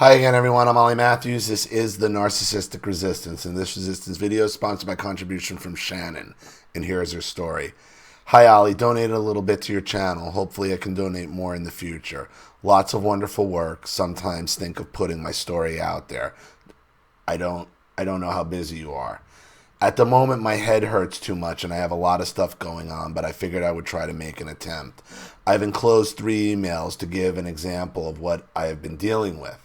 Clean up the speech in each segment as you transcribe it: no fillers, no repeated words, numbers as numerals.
Hi again, everyone. I'm Ollie Matthews. This is the Narcissistic Resistance, and this resistance video is sponsored by contribution from Shannon. And here's her story. Hi, Ollie. Donated a little bit to your channel. Hopefully, I can donate more in the future. Lots of wonderful work. Sometimes think of putting my story out there. I don't know how busy you are. At the moment, my head hurts too much, and I have a lot of stuff going on, but I figured I would try to make an attempt. I've enclosed 3 emails to give an example of what I have been dealing with.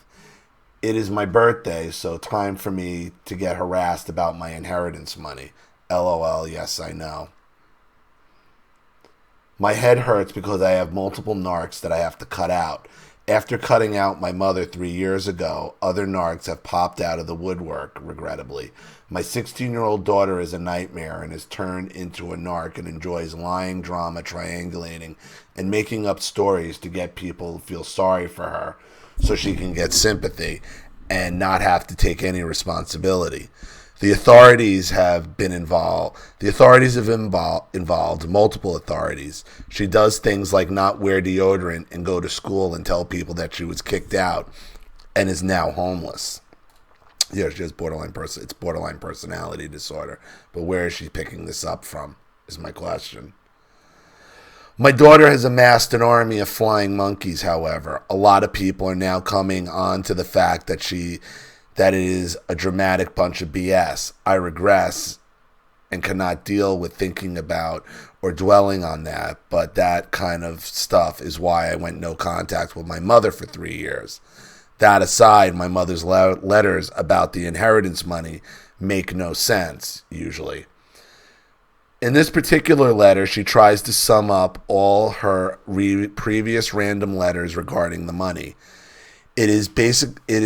It is my birthday, so time for me to get harassed about my inheritance money. LOL, yes, I know. My head hurts because I have multiple narcs that I have to cut out. After cutting out my mother 3 years ago, other narcs have popped out of the woodwork, regrettably. My 16-year-old daughter is a nightmare and has turned into a narc and enjoys lying, drama, triangulating, and making up stories to get people to feel sorry for her so she can get sympathy and not have to take any responsibility. The authorities have been involved. The authorities have involved multiple authorities. She does things like not wear deodorant and go to school and tell people that she was kicked out and is now homeless. Yeah, she has it's borderline personality disorder. But where is she picking this up from, is my question. My daughter has amassed an army of flying monkeys, however. A lot of people are now coming on to the fact that it is a dramatic bunch of BS. I regress and cannot deal with thinking about or dwelling on that, but that kind of stuff is why I went no contact with my mother for 3 years. That aside, my mother's letters about the inheritance money make no sense, usually. In this particular letter, she tries to sum up all her previous random letters regarding the money. It is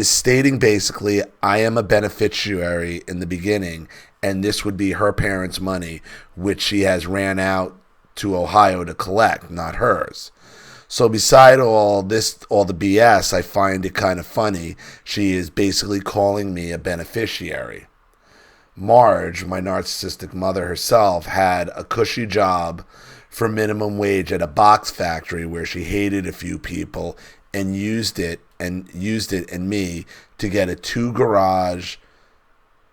stating basically, I am a beneficiary in the beginning, and this would be her parents' money, which she has ran out to Ohio to collect, not hers. So beside all the BS, I find it kind of funny. She is basically calling me a beneficiary. Marge, my narcissistic mother herself, had a cushy job for minimum wage at a box factory where she hated a few people and used it and me to get a two garage,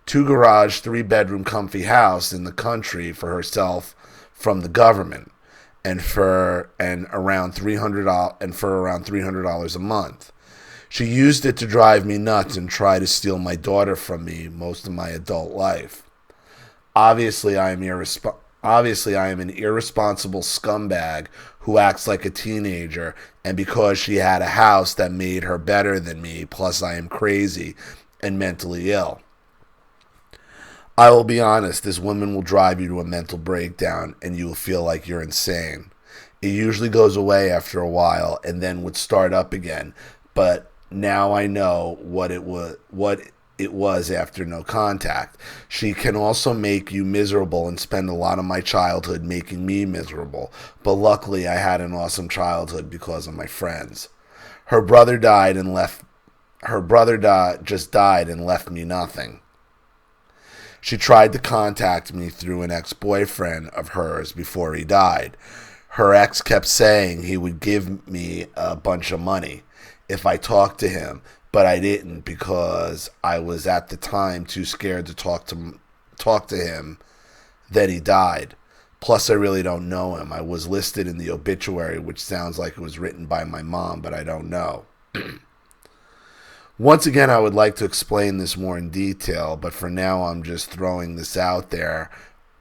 3-bedroom comfy house in the country for herself from the government and for around $300 a month. She used it to drive me nuts and try to steal my daughter from me most of my adult life. Obviously, I am an irresponsible scumbag who acts like a teenager, and because she had a house that made her better than me, plus I am crazy and mentally ill. I will be honest, this woman will drive you to a mental breakdown and you will feel like you're insane. It usually goes away after a while and then would start up again, but now I know what it was after no contact. She can also make you miserable and spend a lot of my childhood making me miserable. But luckily I had an awesome childhood because of my friends. Her brother just died and left me nothing. She tried to contact me through an ex-boyfriend of hers before he died. Her ex kept saying he would give me a bunch of money if I talked to him, but I didn't because I was at the time too scared to talk to him. Then he died. Plus, I really don't know him. I was listed in the obituary, which sounds like it was written by my mom, but I don't know. Once again, I would like to explain this more in detail, but for now I'm just throwing this out there,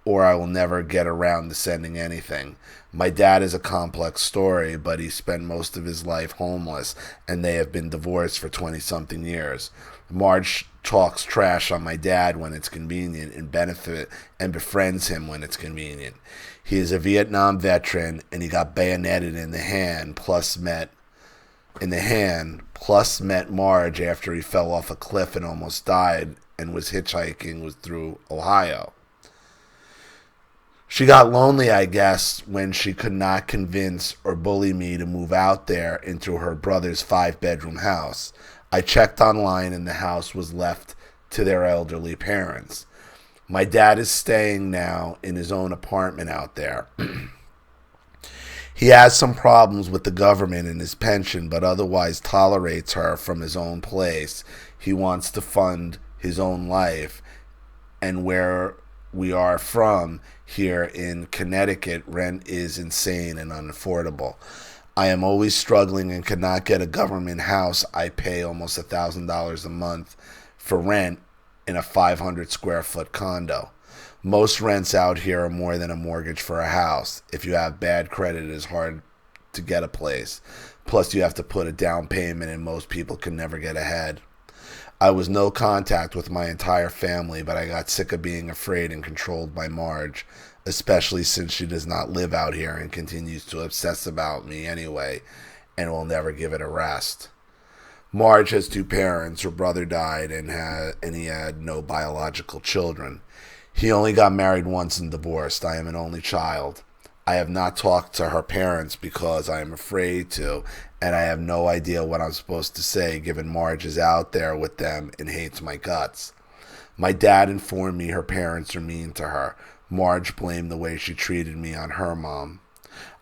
or I will never get around to sending anything. My dad is a complex story, but he spent most of his life homeless, and they have been divorced for 20-something years. Marge talks trash on my dad when it's convenient and befriends him when it's convenient. He is a Vietnam veteran, and he got bayoneted in the hand, plus met Marge after he fell off a cliff and almost died and was hitchhiking through Ohio. She got lonely, I guess, when she could not convince or bully me to move out there into her brother's 5-bedroom house. I checked online and the house was left to their elderly parents. My dad is staying now in his own apartment out there. He has some problems with the government and his pension, but otherwise tolerates her from his own place. He wants to fund his own life. And where we are from here in Connecticut, rent is insane and unaffordable. I am always struggling and cannot get a government house. I pay almost $1,000 a month for rent in a 500 square foot condo. Most rents out here are more than a mortgage for a house. If you have bad credit, it is hard to get a place. Plus, you have to put a down payment, and most people can never get ahead. I was no contact with my entire family, but I got sick of being afraid and controlled by Marge, especially since she does not live out here and continues to obsess about me anyway, and will never give it a rest. Marge has two parents. Her brother died, and he had no biological children. He only got married once and divorced. I am an only child. I have not talked to her parents because I am afraid to, and I have no idea what I'm supposed to say given Marge is out there with them and hates my guts. My dad informed me her parents are mean to her. Marge blamed the way she treated me on her mom.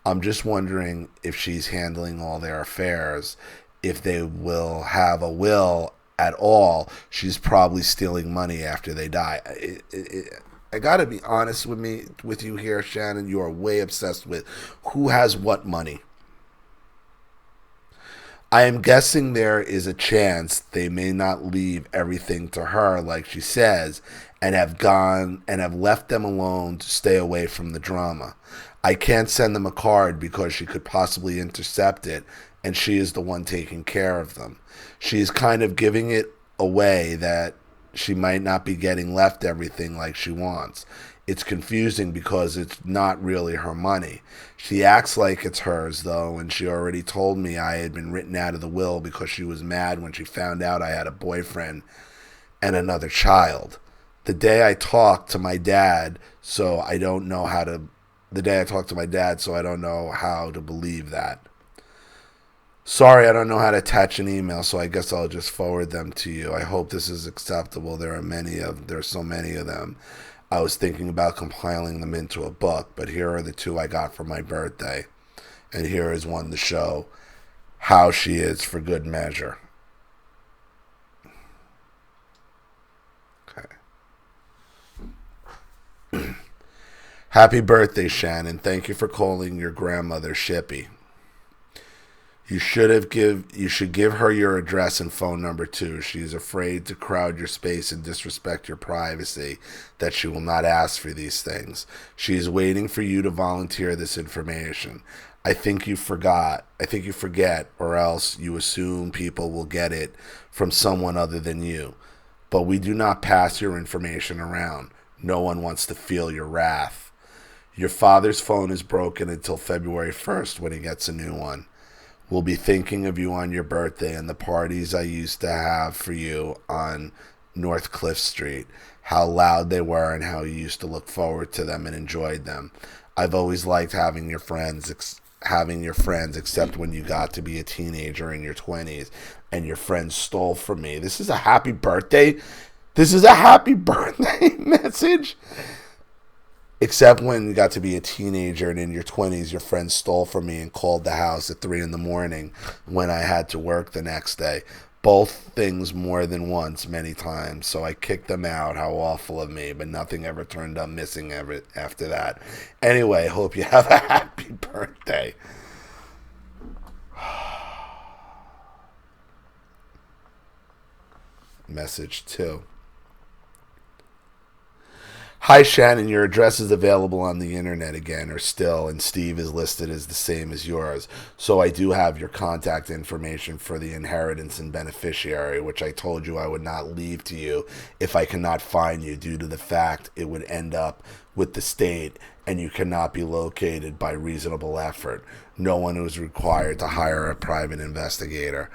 I'm just wondering if she's handling all their affairs. If they will have a will at all, she's probably stealing money after they die. I gotta be honest with you here, Shannon. You are way obsessed with who has what money. I am guessing there is a chance they may not leave everything to her like she says, and have left them alone to stay away from the drama. I can't send them a card because she could possibly intercept it, and she is the one taking care of them. She is kind of giving it away that she might not be getting left everything like she wants. It's confusing because it's not really her money. She acts like it's hers, though, and she already told me I had been written out of the will because she was mad when she found out I had a boyfriend and another child. The day I talked to my dad, so I don't know how to believe that. Sorry, I don't know how to attach an email, so I guess I'll just forward them to you. I hope this is acceptable. There are so many of them. I was thinking about compiling them into a book, but here are the two I got for my birthday. And here is one to show how she is for good measure. Okay. Happy birthday, Shannon. Thank you for calling your grandmother Shippy. You should give her your address and phone number too. She is afraid to crowd your space and disrespect your privacy, that she will not ask for these things. She is waiting for you to volunteer this information. I think you forget, or else you assume people will get it from someone other than you. But we do not pass your information around. No one wants to feel your wrath. Your father's phone is broken until February 1st when he gets a new one. We'll be thinking of you on your birthday and the parties I used to have for you on North Cliff Street. How loud they were and how you used to look forward to them and enjoyed them. I've always liked having your friends, except when you got to be a teenager in your 20s and your friends stole from me. This is a happy birthday. This is a happy birthday message. Except when you got to be a teenager and in your 20s, your friends stole from me and called the house at 3 a.m. when I had to work the next day. Both things more than once, many times. So I kicked them out. How awful of me. But nothing ever turned up missing after that. Anyway, hope you have a happy birthday. Message 2. Hi, Shannon. Your address is available on the internet again, or still, and Steve is listed as the same as yours. So I do have your contact information for the inheritance and beneficiary, which I told you I would not leave to you if I cannot find you due to the fact it would end up with the state and you cannot be located by reasonable effort. No one was required to hire a private investigator.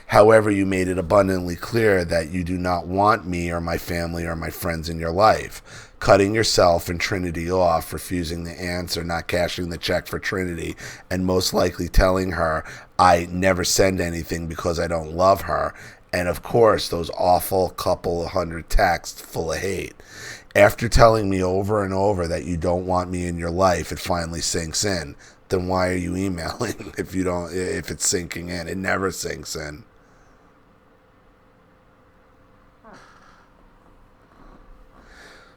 However, you made it abundantly clear that you do not want me or my family or my friends in your life. Cutting yourself and Trinity off, refusing to answer, not cashing the check for Trinity, and most likely telling her I never send anything because I don't love her, and of course those awful couple of hundred texts full of hate. After telling me over and over that you don't want me in your life, it finally sinks in. then why are you emailing if it's sinking in? It never sinks in.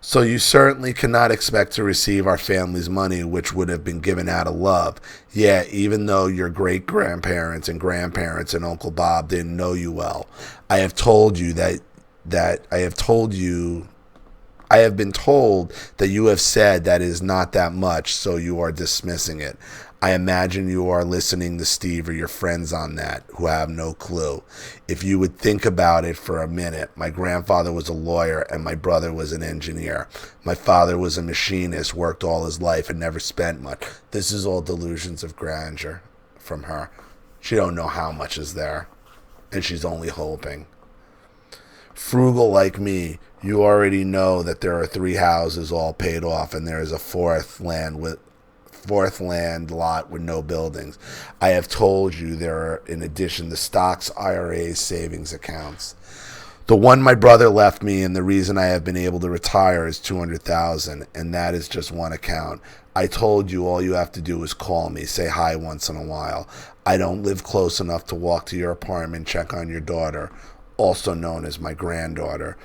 So you certainly cannot expect to receive our family's money, which would have been given out of love. Yeah, even though your great-grandparents and grandparents and Uncle Bob didn't know you well. I have told you I have been told that you have said that is not that much, so you are dismissing it. I imagine you are listening to Steve or your friends on that, who have no clue. If you would think about it for a minute, my grandfather was a lawyer and my brother was an engineer. My father was a machinist, worked all his life and never spent much. This is all delusions of grandeur from her. She don't know how much is there, and she's only hoping. Frugal like me, you already know that there are 3 houses all paid off and there is a fourth land lot with no buildings. I have told you there are, in addition, the stocks, IRAs, savings accounts. The one my brother left me, and the reason I have been able to retire, is $200,000, and that is just one account. I told you all you have to do is call me, say hi once in a while. I don't live close enough to walk to your apartment, check on your daughter, also known as my granddaughter,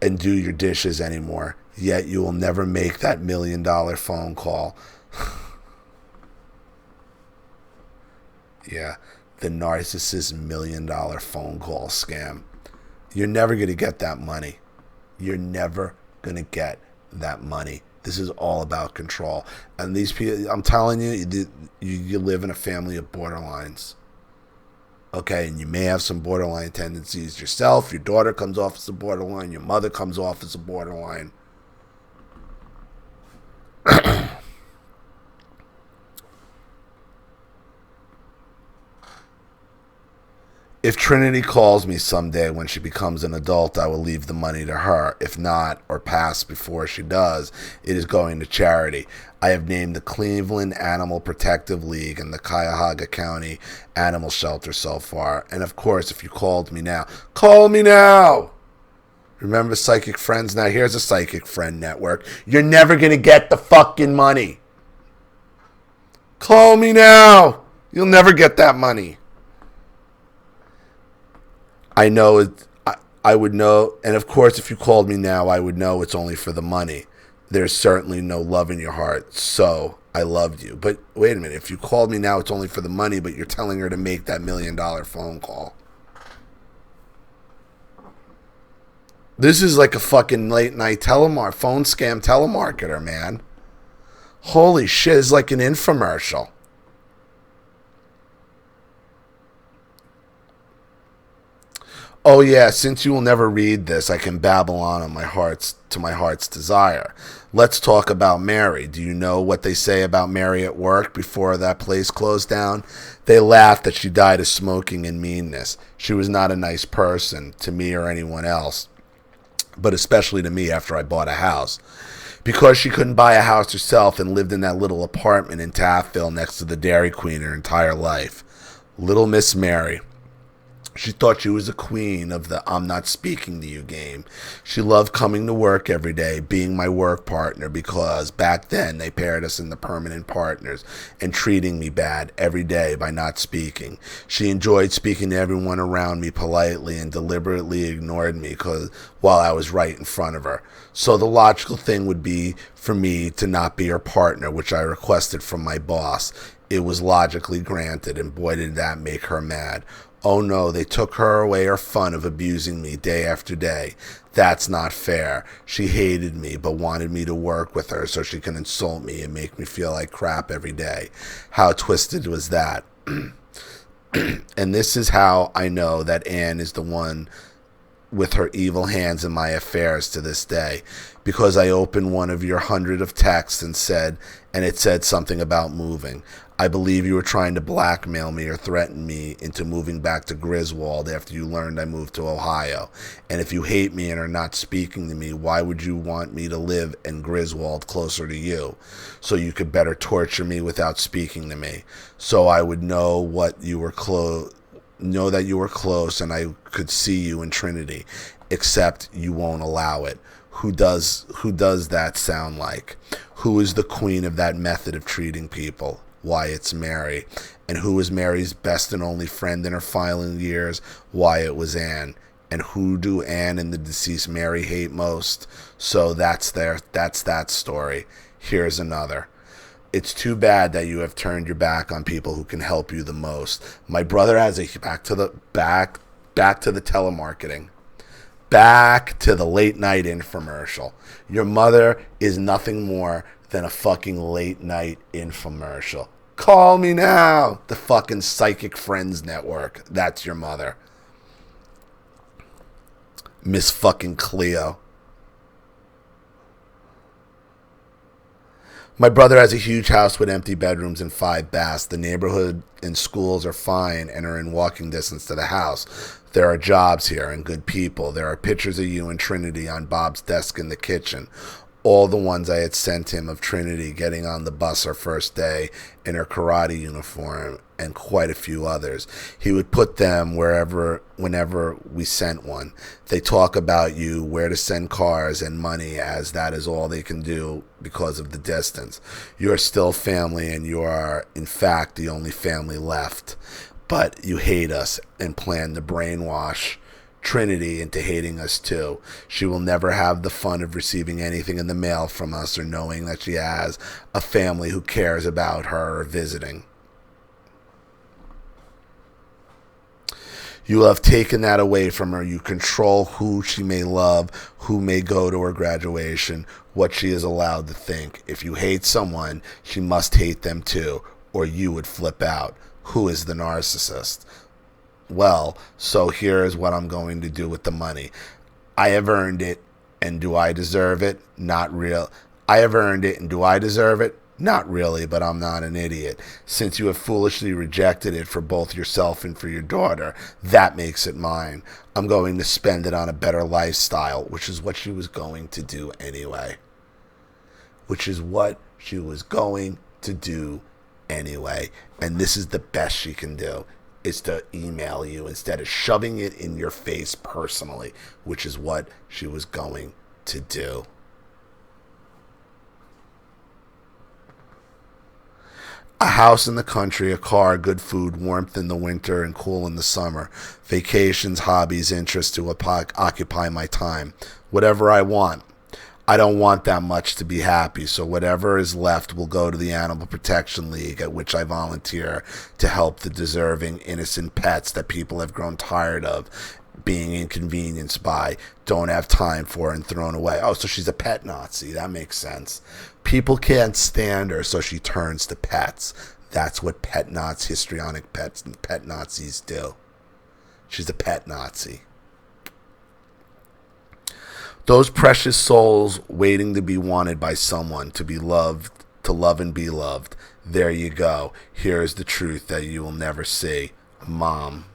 and do your dishes anymore. Yet you will never make that $1 million phone call. Yeah, the Narcissist $1 million phone call scam. You're never going to get that money. You're never going to get that money. This is all about control. And these people, I'm telling you, you live in a family of borderlines. Okay, and you may have some borderline tendencies yourself. Your daughter comes off as a borderline. Your mother comes off as a borderline. If Trinity calls me someday when she becomes an adult, I will leave the money to her. If not, or pass before she does, it is going to charity. I have named the Cleveland Animal Protective League and the Cuyahoga County Animal Shelter so far. And of course, if you called me now, call me now! Remember Psychic Friends? Now here's a Psychic Friend network. You're never going to get the fucking money. Call me now! You'll never get that money. I know it. I would know, and of course, if you called me now, I would know it's only for the money. There's certainly no love in your heart, so I loved you. But wait a minute, if you called me now, it's only for the money, but you're telling her to make that $1 million phone call. This is like a fucking late night phone scam telemarketer, man. Holy shit, it's like an infomercial. Oh yeah, since you will never read this, I can babble on my heart's desire. Let's talk about Mary. Do you know what they say about Mary at work before that place closed down? They laughed that she died of smoking and meanness. She was not a nice person to me or anyone else, but especially to me after I bought a house. Because she couldn't buy a house herself and lived in that little apartment in Taffville next to the Dairy Queen her entire life. Little Miss Mary. She thought she was a queen of the I'm not speaking to you game. She loved coming to work every day, being my work partner, because back then they paired us into permanent partners, and treating me bad every day by not speaking. She enjoyed speaking to everyone around me politely and deliberately ignored me while I was right in front of her. So the logical thing would be for me to not be her partner, which I requested from my boss. It was logically granted, and boy did that make her mad. Oh no, they took her away her fun of abusing me day after day. That's not fair. She hated me but wanted me to work with her so she can insult me and make me feel like crap every day. How twisted was that? And this is how I know that Anne is the one with her evil hands in my affairs to this day. Because I opened one of your 100 of texts and it said something about moving. I believe you were trying to blackmail me or threaten me into moving back to Griswold after you learned I moved to Ohio. And if you hate me and are not speaking to me, why would you want me to live in Griswold closer to you? So you could better torture me without speaking to me. So I would know that you were close and I could see you in Trinity. Except you won't allow it. Who does that sound like? Who is the queen of that method of treating people? Why, it's Mary. And who was Mary's best and only friend in her final years? Why, it was Anne. And who do Anne and the deceased Mary hate most? So that's that story. Here's another. It's too bad that you have turned your back on people who can help you the most. My brother has a back to the telemarketing. Back to the late night infomercial. Your mother is nothing more than a fucking late night infomercial. Call me now. The fucking Psychic Friends Network. That's your mother. Miss fucking Cleo. My brother has a huge house with empty bedrooms and 5 baths. The neighborhood and schools are fine and are in walking distance to the house. There are jobs here and good people. There are pictures of you and Trinity on Bob's desk in the kitchen. All the ones I had sent him of Trinity getting on the bus her first day in her karate uniform, and quite a few others. He would put them whenever we sent one. They talk about you, where to send cars and money, as that is all they can do because of the distance. You are still family, and you are, in fact, the only family left. But you hate us and plan to brainwash Trinity into hating us too. She will never have the fun of receiving anything in the mail from us or knowing that she has a family who cares about her or visiting. You have taken that away from her. You control who she may love, who may go to her graduation, what she is allowed to think. If you hate someone, she must hate them too, or you would flip out. Who is the narcissist? Well, so here is what I'm going to do with the money. I have earned it, and do I deserve it? Not real. I have earned it, and do I deserve it? Not really, but I'm not an idiot. Since you have foolishly rejected it for both yourself and for your daughter, that makes it mine. I'm going to spend it on a better lifestyle, which is what she was going to do anyway. And this is the best she can do, is to email you instead of shoving it in your face personally, which is what she was going to do. A house in the country, a car, good food, warmth in the winter and cool in the summer, vacations, hobbies, interests to occupy my time, whatever I want. I don't want that much to be happy, so whatever is left will go to the Animal Protection League, at which I volunteer to help the deserving, innocent pets that people have grown tired of being inconvenienced by, don't have time for, and thrown away. Oh, so she's a pet Nazi. That makes sense. People can't stand her, so she turns to pets. That's what pet Nazis, histrionic pets and pet Nazis do. She's a pet Nazi. Those precious souls waiting to be wanted by someone, to be loved, to love and be loved. There you go. Here is the truth that you will never see. Mom.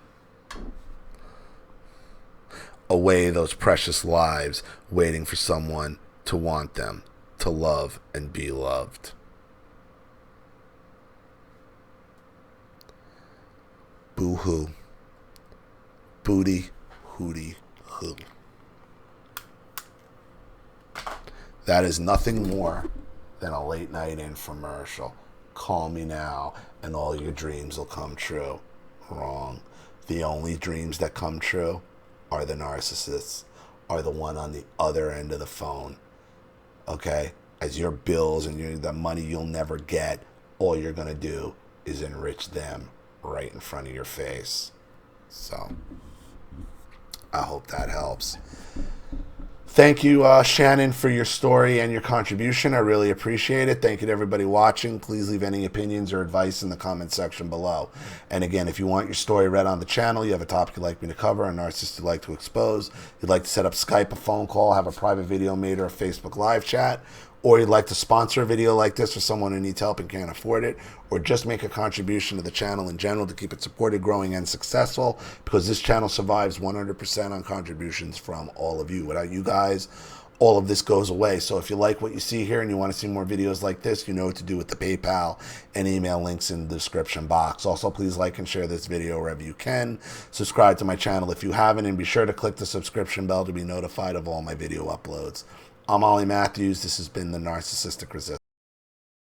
Away those precious lives waiting for someone to want them, to love and be loved. Boo-hoo. Booty, hooty, hoo. That is nothing more than a late night infomercial. Call me now and all your dreams will come true. Wrong. The only dreams that come true are the narcissists, are the one on the other end of the phone. Okay? As your bills and the money you'll never get, all you're going to do is enrich them right in front of your face. So, I hope that helps. Thank you, Shannon, for your story and your contribution. I really appreciate it. Thank you to everybody watching. Please leave any opinions or advice in the comment section below. And again, if you want your story read on the channel, you have a topic you'd like me to cover, a narcissist you'd like to expose, you'd like to set up Skype, a phone call, have a private video made, or a Facebook live chat, or you'd like to sponsor a video like this for someone who needs help and can't afford it, or just make a contribution to the channel in general to keep it supported, growing, and successful, because this channel survives 100% on contributions from all of you. Without you guys, all of this goes away. So if you like what you see here and you want to see more videos like this, you know what to do with the PayPal and email links in the description box. Also, please like and share this video wherever you can. Subscribe to my channel if you haven't, and be sure to click the subscription bell to be notified of all my video uploads. I'm Ollie Matthews. This has been the Narcissistic Resistance.